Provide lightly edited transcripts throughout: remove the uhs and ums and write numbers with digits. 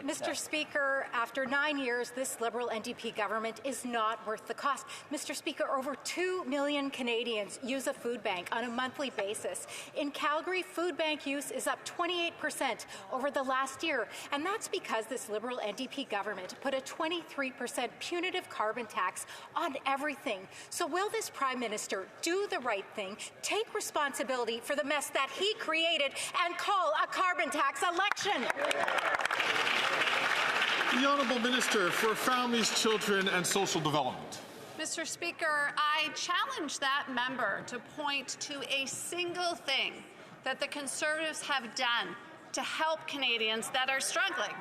Mr. Speaker, after 9 years, this Liberal NDP government is not worth the cost. Mr. Speaker, over 2 million Canadians use a food bank on a monthly basis. In Calgary, food bank use is up 28% over the last year, and that's because this Liberal NDP government put a 23% punitive carbon tax on everything. So will this Prime Minister do the right thing, take responsibility for the mess that he created, and call a carbon tax election? The Honourable Minister for Families, Children and Social Development. Mr. Speaker, I challenge that member to point to a single thing that the Conservatives have done to help Canadians that are struggling.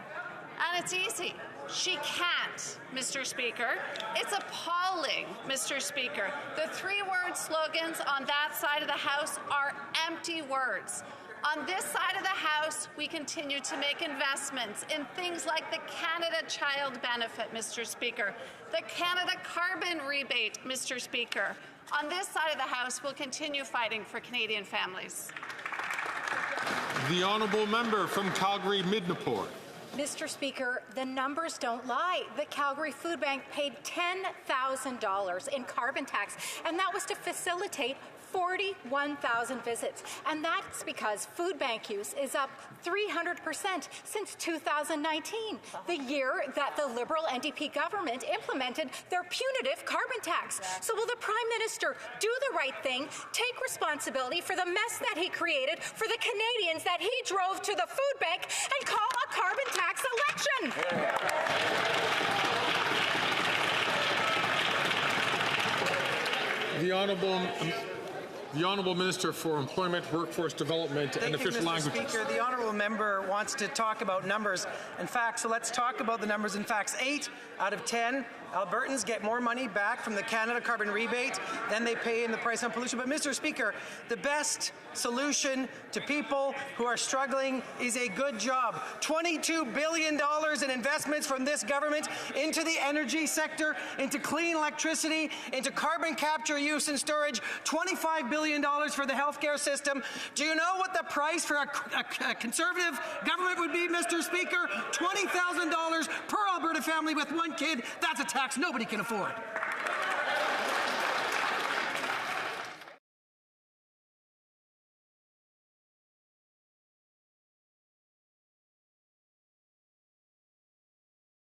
And it's easy. She can't, Mr. Speaker. It's appalling, Mr. Speaker. The three-word slogans on that side of the House are empty words. On this side of the House, we continue to make investments in things like the Canada Child Benefit, Mr. Speaker, the Canada Carbon Rebate, Mr. Speaker. On this side of the House, we'll continue fighting for Canadian families. The Honourable Member from Calgary-Midnapore. Mr. Speaker, the numbers don't lie. The Calgary Food Bank paid $10,000 in carbon tax, and that was to facilitate 41,000 visits. And that's because food bank use is up 300% since 2019, the year that the Liberal NDP government implemented their punitive carbon tax. So will the Prime Minister do the right thing, take responsibility for the mess that he created for the Canadians that he drove to the food bank, and call a carbon tax election? The Honourable Minister for Employment, Workforce Development and Official Languages. Speaker, the Honourable Member wants to talk about numbers and facts, so let's talk about the numbers and facts. 8 out of 10 Albertans get more money back from the Canada Carbon Rebate than they pay in the price on pollution. But, Mr. Speaker, the best solution to people who are struggling is a good job. $22 billion in investments from this government into the energy sector, into clean electricity, into carbon capture, use and storage, $25 billion for the healthcare system. Do you know what the price for a Conservative government would be, Mr. Speaker? $20,000 per Alberta family with one kid. That's a tax nobody can afford.